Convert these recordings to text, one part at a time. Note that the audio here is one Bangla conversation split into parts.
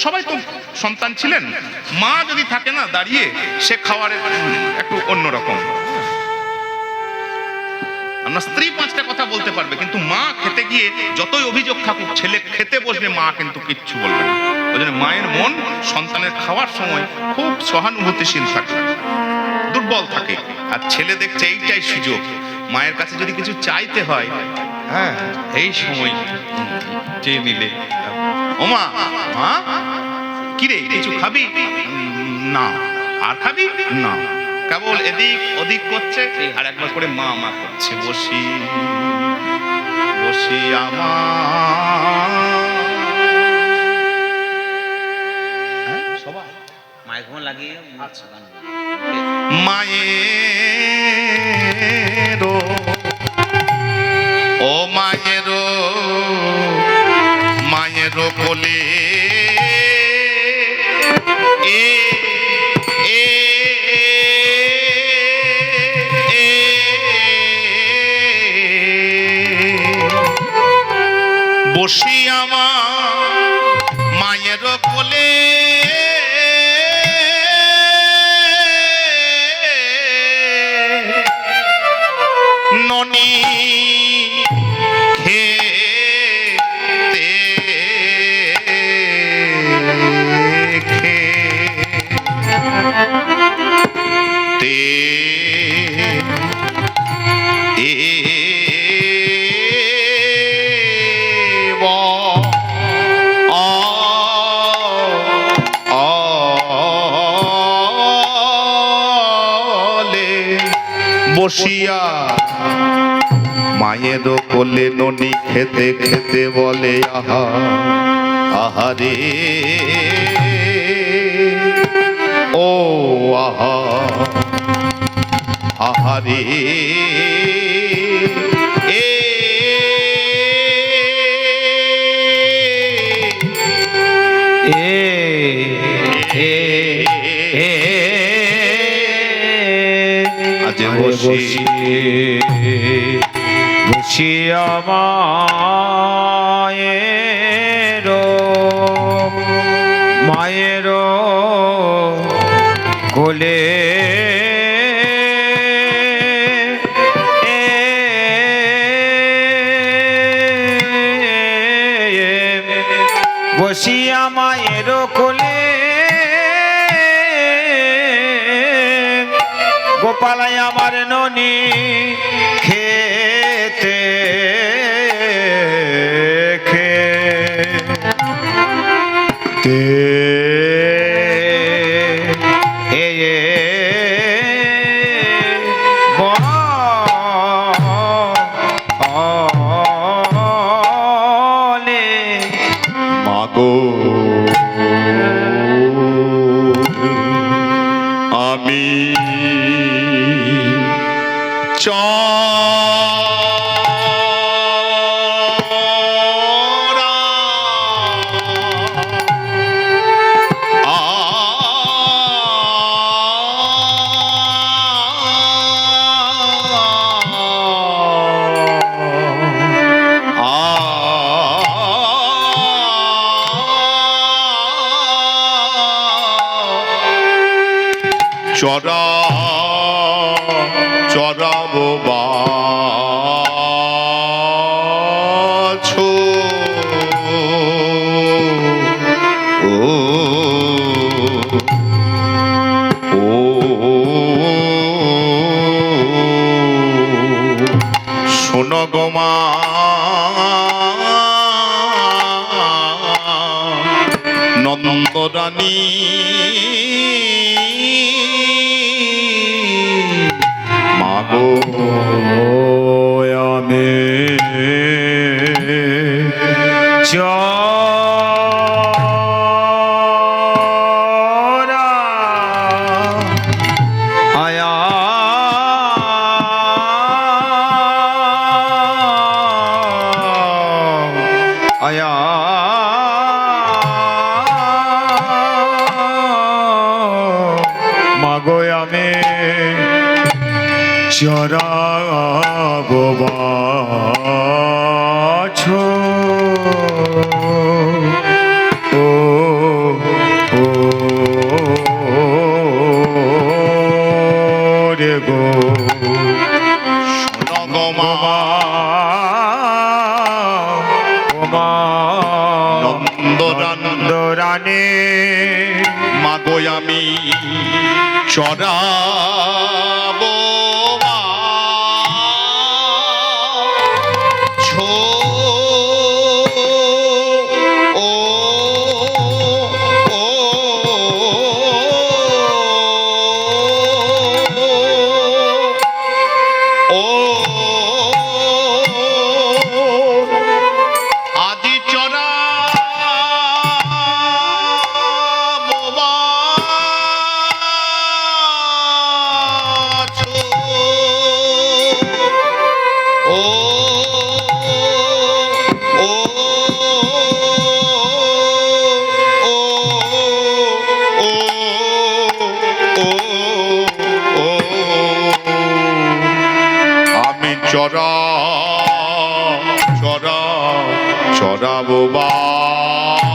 সবাই তো সন্তান ছিলেন। মা যদি থাকে না দাঁড়িয়ে, সে খাওয়ার একটু অন্যরকম। আমরা স্ত্রী 5টা কথা বলতে পারবে, কিন্তু মা খেতে গিয়ে যতই অভিযোগ থাকুক, ছেলে খেতে বসবে, মা কিন্তু কিচ্ছু বলবে না। ওই জন্য মায়ের মন সন্তানের খাওয়ার সময় খুব সহানুভূতিশীল থাকে, দুর্বল থাকে। আর ছেলে দেখছে এইটাই সুযোগ, মায়ের কাছে যদি কিছু চাইতে হয়, হ্যাঁ, এই সময় চেয়ে নিলে, ওমা মা কিরে কিছু খাবি? না। আর খাবি? না। কেবল এদিক ওদিক করছে, আর একবার করে মা মা করছে, বসি বসি আমার। সবাই মাইক্রোফোন লাগিয়ে মায়ের ও মায়ের মায়ের কোলে বসি আমার মায়ের কোলে, ননি খেতে খেতে বসিয়া মায়ের কোলে ননি খেতে খেতে বলে, আহা আহারে ও আহা আহারে বসিয়া মায়ের কোলে বসিয়া মায়ের কোলে গোপালাই আমার ননি খেতে খেতে মাগো আমি চরা চরাবো বাছো ও ও শোনো গো মা নন্দরানী মাগো আমি চরা আয়া আয়া মাগো আমি চরাবো বাছো ও নন্দরানী মাগো আমি চড়াবো ছো ও ও ও আদি চড়া আমি চড়া চড়া চড়াবো বাছো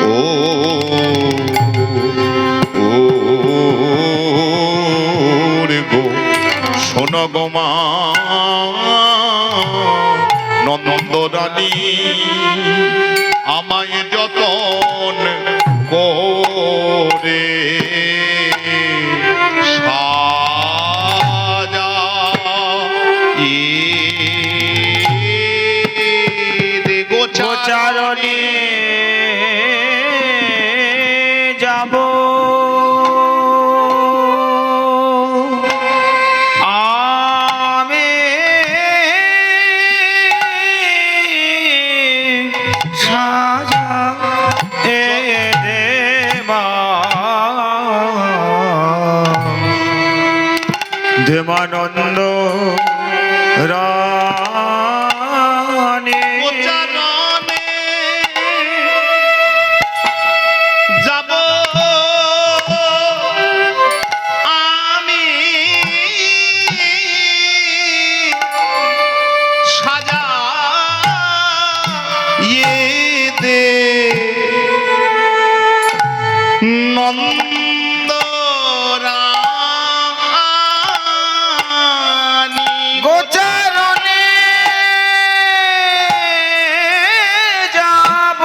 ও ও রে গো শোনো গো মা নন্দরানী আমায় যতন করে সাজা গোচারণে যাব আমি সাজা এ দেবা দেবানন্দ রানী গোচারণে যাব আমি সাজা ইয়ে দে নন্দরানী গোচারণে যাব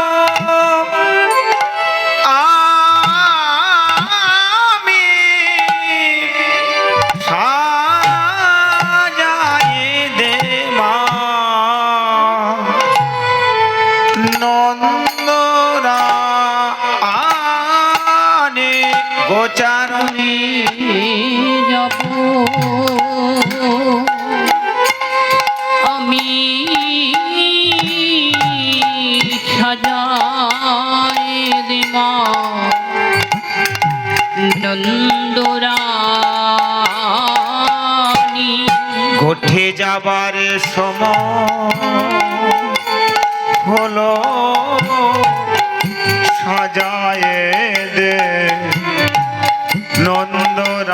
আমি সাজাই দেবা নন্দরানী গোচারণে যাব আমি সাজাই দেবা নন্দরানী ঘটে যাবার সময় হলো সাজায় দে নন্দরানী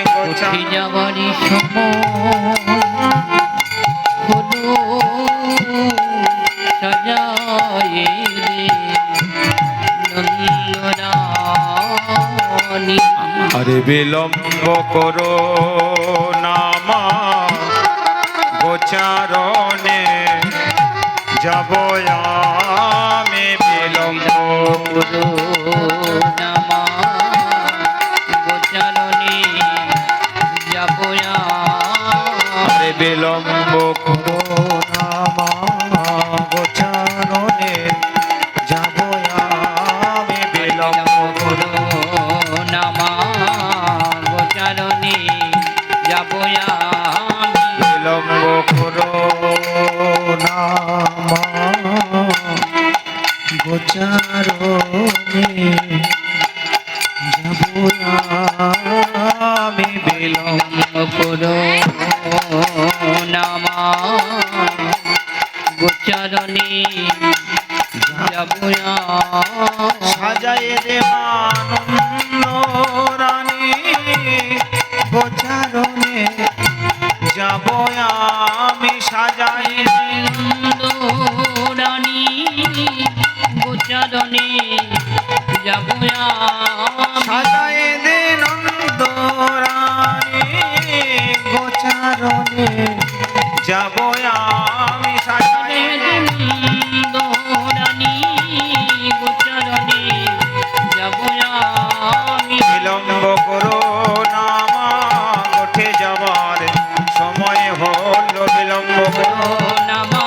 গোচা উঠে যাবারই সময় হলো সাজায়ে রে নন্দরানী আরে বিলম্ব করো নামা গোচারণে যাব আমি বিলম্ব করো নামা গোচারণে যাব আরে বিলম্ব করো নামা গোচারণে যাব আমি বিলম্ব করো নামা গোচারণে যাব বিলম্ব করো নামা গোচারণে যাব আমি বিলম্ব করো নামা গোচারণে যাব সাজায় দেবানন্দ রানী গোচারণে যাব আমি সাজায় রানী গোচারণে যাব সাজায় দে নন্দ রানী গোচারণে যাব আমি সাজাই রানী গোচরণে যাব আমি বিলম্ব করো না মা উঠে যাবার সময় হলো বিলম্ব করো নামা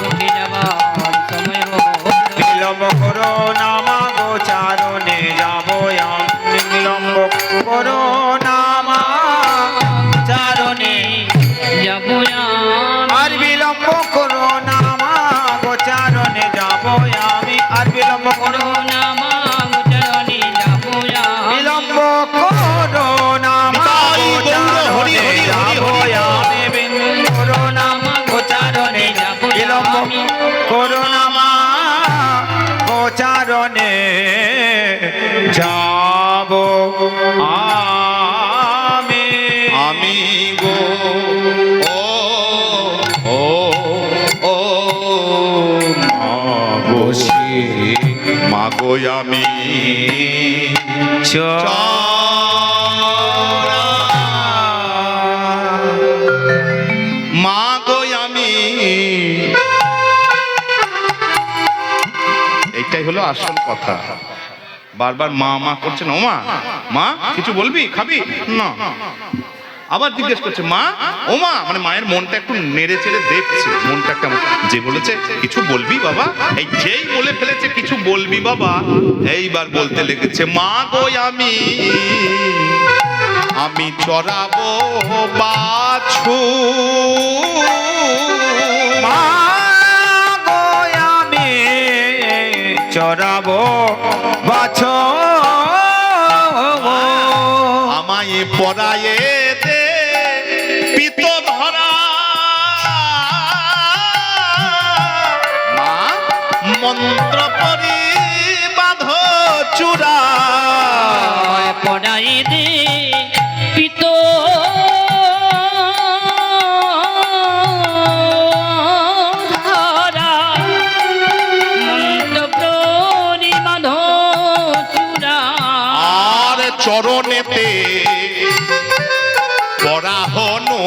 উঠে যাবার সময় হলো বিলম্ব করো না মা গোচারণে যাব আমি বিলম্ব করো না মা চারণে যাব আর বিলম্ব করো না মা গোচারণে যাব আমি আর বিলম্ব করো নামা গোচরণে যাব বিলম্ব করো না মা গোচারণে যাব আমি বিলম্ব করো না মা গোচারণে বিলম্ব করো না মা গোচারণে যাব আমি আমি গো ও ও ও মাগো আমি মাগো আমি এইটাই হলো আসল কথা। বারবার মা মা করছেন, ও মা মা কিছু বলবি খাবি না, আবার জিজ্ঞেস করছে মা ও মা, মানে মায়ের মনটা একটু নেড়ে চেড়ে দেখছে, মনটা কেমন। যে বলেছে কিছু বলবি বাবা, এই যেই বলে ফেলেছে কিছু বলবি বাবা, এইবার বলতে লেগেছে মা গো আমি আমি চড়াবো বাছু মা গো আমি চড়াবো বাছো আমায় পরায়ে দে পিত ধরা মা মন্ত্র পরি বাঁধ চূড়া পড়াই দে পিত ধরা মন্ত্র পরিমাধ চূড়া আর চরণেতে পরাহনো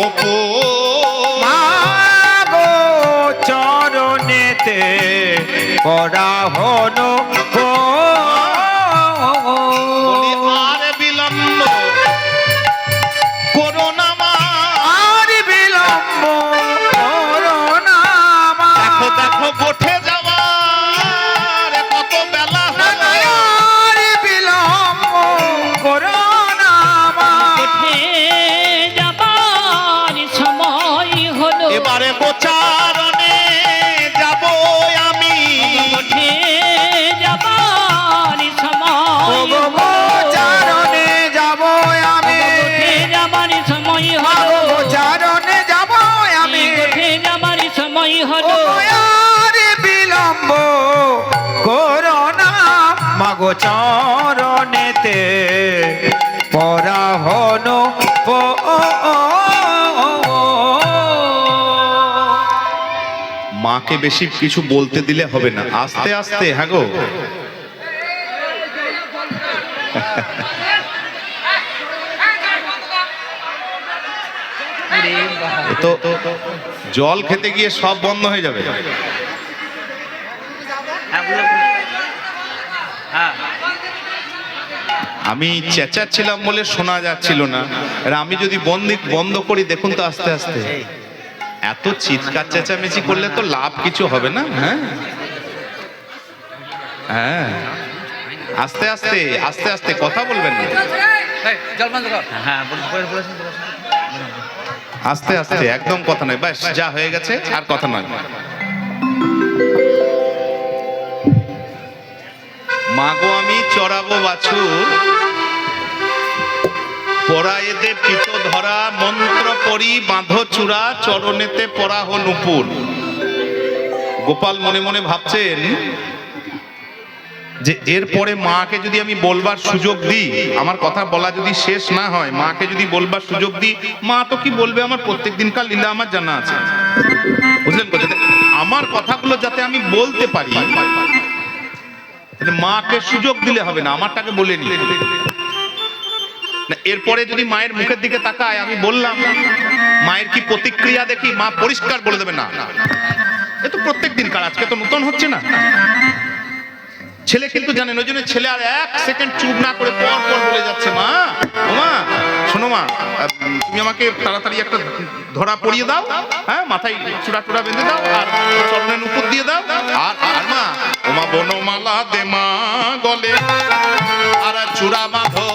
মা গো চরণেতে পড়া হলো আর বিলম্ব করোনা মা আর বিলম্ব করো না মা দেখো দেখো গোঠে যাওয়া কত বেলা হলো আর বিলম্ব করো না মা উঠে যাবার সময় হলো এবারে গোচারণে যাব আমি উঠে যাবার সময় গো গো চারণে যাব আমি উঠে যাবার সময় গো হলো গো চারণে যাব আমি উঠে যাবার সময় ও হলো আর বিলম্ব করো না মাগো চরণেতে পরা হনো মাকে বেশি কিছু বলতে দিলে হবে না, আস্তে আস্তে। হ্যাঁ গো এ তো জল খেতে গিয়ে সব বন্ধ হয়ে যাবে। আমি চেঁচাচ্ছিলাম বলে শোনা যাচ্ছিল না, আর আমি যদি বন্ধ করি দেখুন তো আস্তে আস্তে। এত চিৎকার চেঁচামেচি করলে তো লাভ কিছু হবে না। হ্যাঁ হ্যাঁ আস্তে আস্তে আস্তে আস্তে কথা বলবেন না, আস্তে আস্তে একদম কথা নয়, ব্যাস যা হয়ে গেছে আর কথা নয়। মাগো আমি চড়াবো বাছুর পরায়েতে পিত ধরা মন্ত্র পরি বাঁধো চূড়া চরণেতে পরাহ নুপুর। গোপাল মনে মনে ভাবছেন যে এরপরে মাকে যদি আমি বলবার সুযোগ দিই, আমার কথা বলা যদি শেষ না হয়, মাকে যদি বলবার সুযোগ দিই, মা তো কি বলবে, আমার প্রত্যেক দিনকার লীলা আমার জানা আছে, বুঝলেন তো? যাতে আমার কথাগুলো যাতে আমি বলতে পারি, মাকে সুযোগ দিলে হবে না, আমারটাকে বলে নি। এরপরে যদি মায়ের মুখের দিকে তাকায়, আমি বললাম মায়ের কি প্রতিক্রিয়া দেখি, মা পরিষ্কার বলে দেবে না, এ তো প্রত্যেকদিন কার, আজকে তো নতুন হচ্ছে না। ছেলে কিন্তু জানেন, ওই জন্য ছেলে আর এক সেকেন্ড চুপ না করে পর পর বলে যাচ্ছে, মা ও মা শোনো মা, তুমি আমাকে তাড়াতাড়ি একটা ধরা পরিয়ে দাও, হ্যাঁ মাথায় চূড়া টুড়া বেঁধে দাও আর চরণের উপর দিয়ে দাও, আর আর মা ও মা বনমালা দে মা গলে, আর চূড়া বাঁধো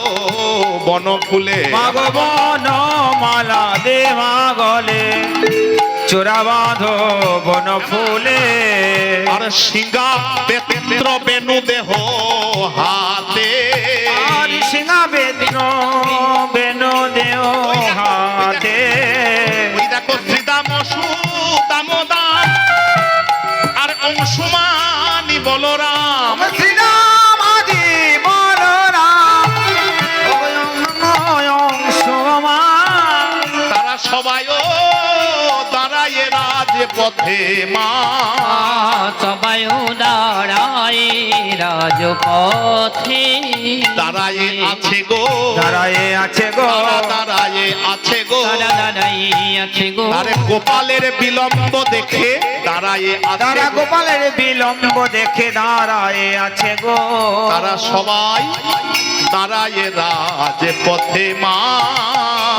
বন ফুলে, মাগো বনমালা দে মা গলে, চূড়া বাঁধো বন ফুলে, আর সিংহা বেত্র বেনু দেহ হাতে, আর সিংহা বেত্র বেনু দেহ হাতে, ওই দেখো শ্রীদাম সুদামোদাম আর অংশুমানি বলরাম, শ্রীরাম আদি বলরাম অংশুমা, তারা সবাই ও দাঁড়ায় রাজপথে মা, সবাই দাঁড়ায় রাজপথে, দাঁড়ায় আছে গো, দাঁড়ায়ে আছে গো, দাঁড়ায় আছে গো, তারা দাঁড়াই আছে গো, আরে গোপালের বিলম্ব দেখে দাঁড়ায় আছে তারা গো। গোপালের বিলম্ব দেখে দাঁড়ায়ে আছে গো, তারা সবাই দাঁড়ায় রাজপথে মা,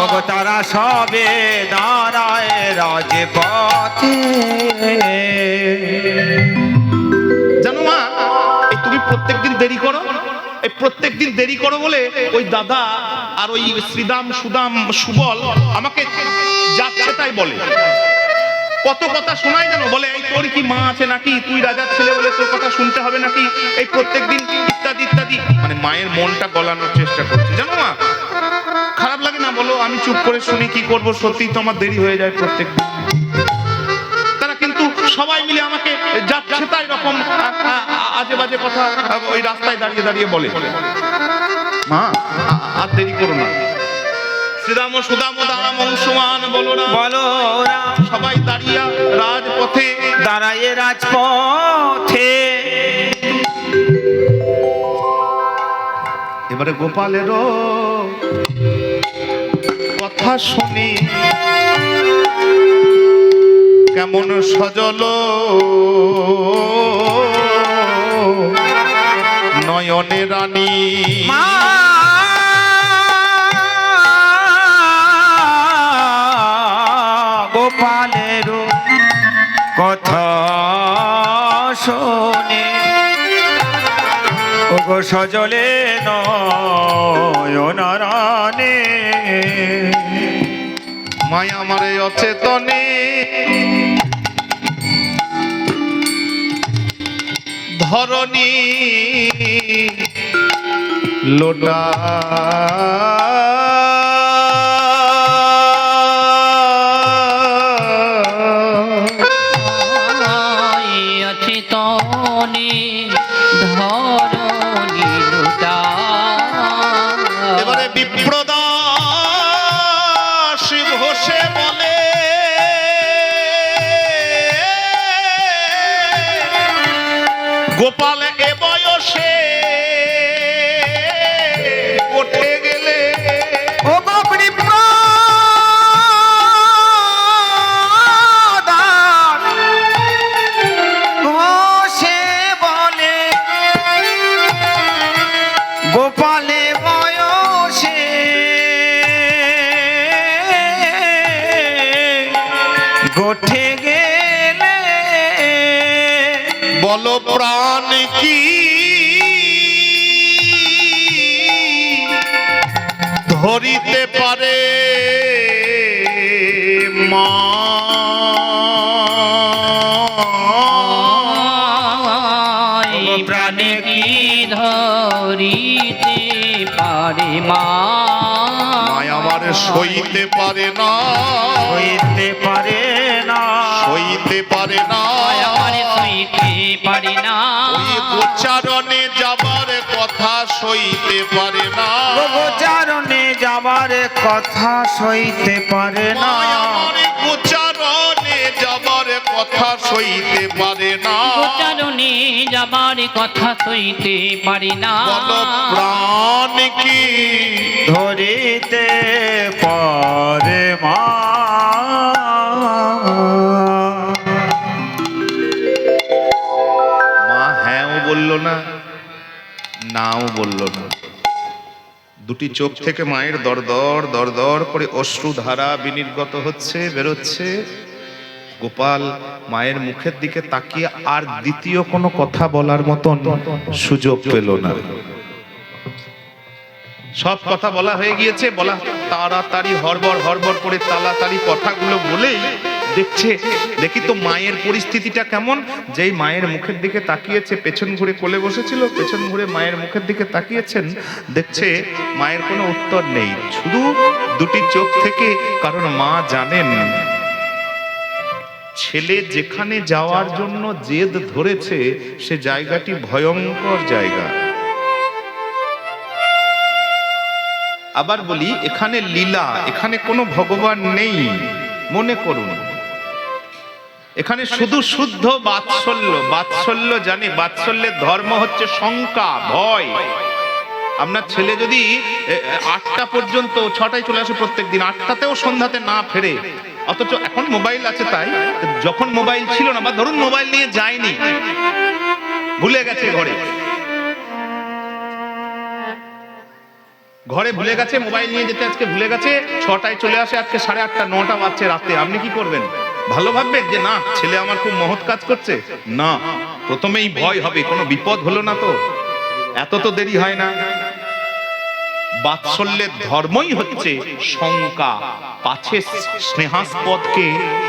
ওগো তারা সবে দাঁড়ায় রাজপথে। জানো মা, এই তুমি প্রত্যেকদিন দেরি করো, এই প্রত্যেকদিন দেরি করো বলে ওই দাদা আর ওই শ্রীদাম সুদাম সুবল আমাকে যাচ্ছে তাই বলে, কত কথা শোনায় জানো, বলে এই তোর কি মা আছে নাকি, তুই রাজার ছেলে বলে তোর কথা শুনতে হবে নাকি, এই প্রত্যেকদিন ইত্যাদি ইত্যাদি, মানে মায়ের মনটা গলানোর চেষ্টা করছে। জানো মা, খারাপ লাগে না বলো, আমি চুপ করে শুনি, কি করব, সত্যি তো আমার দেরি হয়ে যায় প্রত্যেকদিন। তারা কিন্তু সবাই মিলে আমাকে যাচ্ছে তাই রকম আজে বাজে কথা ওই রাস্তায় দাঁড়িয়ে দাঁড়িয়ে বলে। মা আর দেরি করো না, শ্রীরাম সুদাম দাম অংশুমান বলো না, বলরাম সবাই দাঁড়িয়ে রাজপথে, দাঁড়ায়ে রাজপথে, এবারে গোপালেরও কথা শুনি কেমন সজল নয়নে রানী, মা গোপালের কথা শোনে, ওগো সজলে নয়নারানে, মায়া আমারে অচেতনে ধরণী লোটা আছে তনে ধরণী লুটা, এবারে বিপ্রদাস ঘোষে বলে, গোপাল এ বয়সে উঠে গেলে, ওগো বিপ্রদাস ঘোষে বলে, গোপালে বয়সে গোঠে গেলে, বলো প্রাণ কি ধরিতে পারে মা, প্রাণে কি ধরিতে পারে মা, মায় আমার সইতে পারে না, হইতে পারে না, সইতে পারে না, আমার সইতে পারি না, ওই উচ্চারণে যাবার কথা সইতে পারে না, গোচারণে যাবার কথা সইতে পারে না, মায় আমার উচ্চারণে যাবার কথা সইতে পারে না, গোচারণে যাবার কথা সইতে পারি না। বল প্রাণ কি ধরিতে পারে মা। মা হ্যাঁও বলল না, নাও বলল না। দুটি চোখ থেকে মায়ের দরদর দরদর করে অশ্রুধারা বিনির্গত হচ্ছে, বেরোচ্ছে। গোপাল মায়ের মুখের দিকে তাকিয়ে আর দ্বিতীয় কোনো কথা বলার মতন সুযোগ পেল না। সব কথা বলা হয়ে গিয়েছে, বলা তাড়াতাড়ি হড়বড় হড়বড় করে তাড়াতাড়ি কথাগুলো বলেই দেখি তো মায়ের পরিস্থিতিটা কেমন। যেই মায়ের মুখের দিকে তাকিয়েছে, পেছন ঘুরে কোলে বসেছিল, পেছন ঘুরে মায়ের মুখের দিকে তাকিয়েছেন, দেখছে মায়ের কোনো উত্তর নেই, শুধু দুটি চোখ থেকে। কারণ মা জানেন ছেলে যেখানে যাওয়ার জন্য জেদ ধরেছে সে জায়গাটি ভয়ঙ্কর জায়গা। আবার বলি, এখানে লীলা, এখানে কোনো ভগবান নেই মনে করুন। এখানে শুধু শুদ্ধ বাৎসল্য। বাৎসল্য জানি, বাৎসল্যের ধর্ম হচ্ছে শঙ্কা, ভয়। আপনার ছেলে যদি 8টা পর্যন্ত, 6টায় চলে আসে প্রত্যেক দিন, 8টাতেও সন্ধ্যাতে না ফেরে, অথচ এখন মোবাইল আছে, তাই যখন মোবাইল ছিল না, বা ধরুন মোবাইল নিয়ে যায়নি, ভুলে গেছে ঘরে ভুলে গেছে, মোবাইল নিয়ে যেতে আজকে ভুলে গেছে, 6টায় চলে আসে, আজকে 8:30 9টা বাজছে রাতে, আপনি কি করবেন? ভালো ভাববেন যে না, ছেলে আমার খুব মহৎ কাজ করছে? না, প্রথমেই ভয় হবে, কোনো বিপদ হলো না তো, এত তো দেরি হয় না। বাৎসল্যের ধর্মই হচ্ছে শঙ্কা, পাছে স্নেহাস্পদকে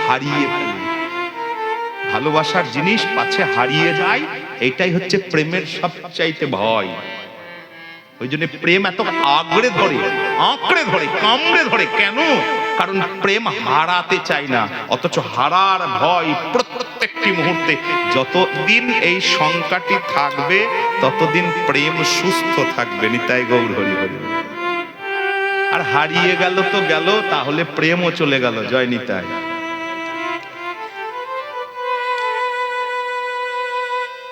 হারিয়ে ফেলে। ভালোবাসার জিনিস পাছে হারিয়ে যায়, এটাই হচ্ছে প্রেমের সবচাইতে ভয়। ওই জন্য প্রেম এত আঁকড়ে ধরে, কামড়ে ধরে। কেন? কারণ প্রেম হারাতে চাই না, অথচ হারার ভয় প্রত্যেকটি মুহূর্তে। যতদিন এই শঙ্কাটি থাকবে ততদিন প্রেম সুস্থ থাকবে। নিতাই গৌর হরি হরি। আর হারিয়ে গেল তো গেল, তাহলে প্রেমও চলে গেল। জয় নিতাই।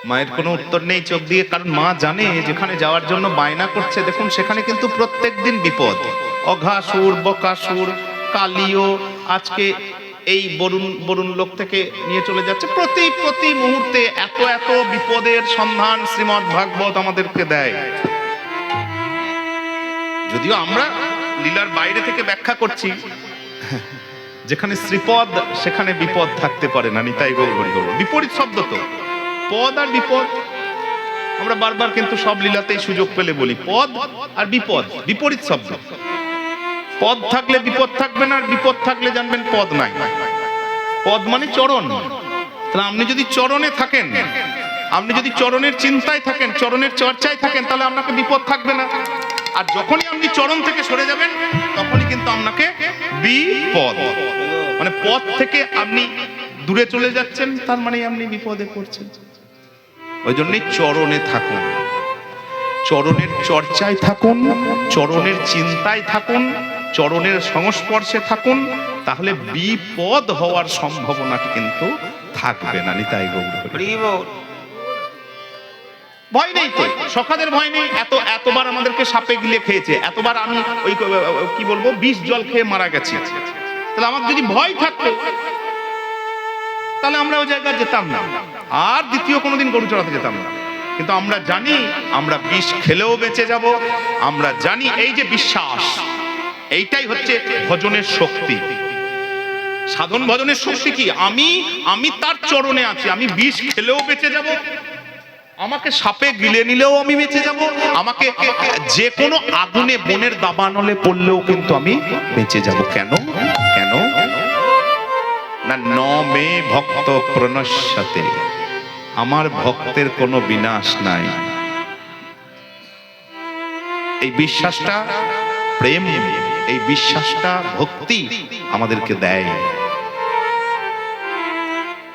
মায়ের কোনো উত্তর নেই চোখ দিয়ে, কারণ মা জানে যেখানে যাওয়ার জন্য বায়না করছে, দেখুন সেখানে কিন্তু প্রত্যেকদিন বিপদ। অঘাসুর, বকাসুর, কালিও আজকে এই বরুণ লোক থেকে নিয়ে চলে যাচ্ছে। প্রতি মুহূর্তে এত এত বিপদের সন্ধান শ্রীমদ্ ভাগবত আমাদেরকে দেয়। যদিও আমরা লীলার বাইরে থেকে ব্যাখ্যা করছি, যেখানে শ্রীপদ সেখানে বিপদ থাকতে পারে না। নিতাই গৌর হরি হরি। বিপরীত শব্দ তো, পদ আর বিপদ। আমরা বারবার কিন্তু সব লীলাতেই সুযোগ পেলে বলি পদ আর বিপদ বিপরীত শব্দ। পদ থাকলে বিপদ থাকবে না, আর বিপদ থাকলে জানবেন পদ নাই। পদ মানে চরণ। তাহলে আপনি যদি চরণে থাকেন, আপনি যদি চরণের চিন্তায় থাকেন, চরণের চর্চায় থাকেন, তাহলে আপনাকে বিপদ থাকবে না। আর যখনই আপনি চরণ থেকে সরে যাবেন, তখনই কিন্তু আপনাকে বিপদ, মানে পথ থেকে আপনি দূরে চলে যাচ্ছেন, তার মানে আপনি বিপদে পড়ছেন। ওই জন্যই চরণে থাকুন, চরণের চর্চায় থাকুন, চরণের চিন্তায় থাকুন, চরণের সংস্পর্শে থাকুন, তাহলে বিপদ হওয়ার সম্ভাবনাটি কিন্তু থাকবে না। নিতাই গৌর হরি। ভয় নেই তো, সখাদের ভয় নেই। এতবার আমাদেরকে সাপে গিলে খেয়েছে, এতবার আমি ওই কি বলবো বিষ জল খেয়ে মারা গেছি। তাহলে আমার যদি ভয় থাকতো, তাহলে আমরা ওই জায়গায় যেতাম না, আর দ্বিতীয় কোনোদিন গরু চড়াতে যেতাম না। কিন্তু আমরা জানি আমরা বিষ খেলেও বেঁচে যাব। আমরা জানি এই যে বিশ্বাস, এইটাই হচ্ছে ভজনের শক্তি। সাধন ভজনের শক্তি কি? আমি তার চরণে আছি, আমি বিষ খেলেও বেঁচে যাব, আমাকে সাপে গিলে নিলেও আমি বেঁচে যাব, আমাকে যে কোনো আগুনে বনের দাবানলে পড়লেও কিন্তু আমি বেঁচে যাব। কেন? কেন না, ন মে ভক্ত প্রণশ্যতে, আমার ভক্তের কোনো বিনাশ নাই। এই বিশ্বাসটা প্রেম, এই বিশ্বাসটা ভক্তি আমাদেরকে দেয়।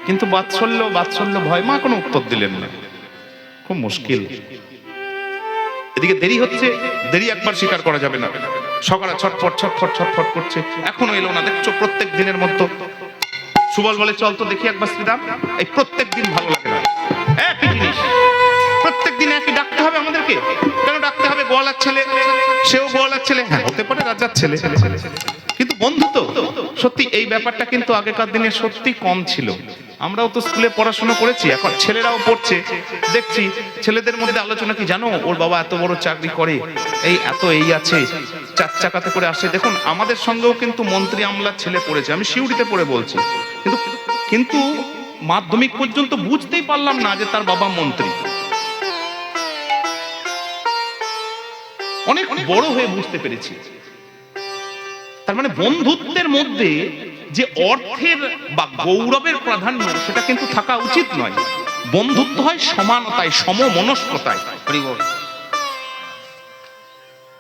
কিন্তু বাৎসল্য ভয়। মা কোনো উত্তর দিলেন না, খুব মুশকিল। এদিকে দেরি হচ্ছে, দেরি একবার স্বীকার করা যাবে না। সকালে ছটফট করছে, এখনো এলো না। দেখছো প্রত্যেক দিনের মতো সুবল বলে চল তো দেখি একবার শ্রীরাম। এই প্রত্যেক দিন ভালো লাগে না, একই জিনিস প্রত্যেক দিন একই ডাকতে হবে আমাদেরকে। কেন ডাকতে হবে? গোয়ালার ছেলে, সেও গোয়ালার ছেলে, হ্যাঁ হতে পারে রাজার ছেলে, কিন্তু বন্ধু তো। সত্যি এই ব্যাপারটা কিন্তু আগেকার দিনে সত্যি কম ছিল। আমরাও তো স্কুলে পড়াশোনা করেছি, এখন ছেলেরাও পড়ছে, দেখছি ছেলেদের মধ্যে আলোচনা কি জানো, ওর বাবা এত বড় চাকরি করে, এই এত এই আছে, 4 চাকাতে করে আসে। দেখুন আমাদের সঙ্গেও কিন্তু মন্ত্রী আমলার ছেলে পড়েছে, আমি সিউড়িতে পড়ে বলছি, কিন্তু কিন্তু মাধ্যমিক পর্যন্ত বুঝতেই পারলাম না যে তার বাবা মন্ত্রী। অনেক বড় হয়ে বুঝতে পেরেছি। তার মানে বন্ধুত্বের মধ্যে যে অর্থের বা গৌরবের প্রাধান্য সেটা কিন্তু থাকা উচিত নয়। বন্ধুত্ব হয় সমানতায়, সমমনস্কতায়। হরি বল।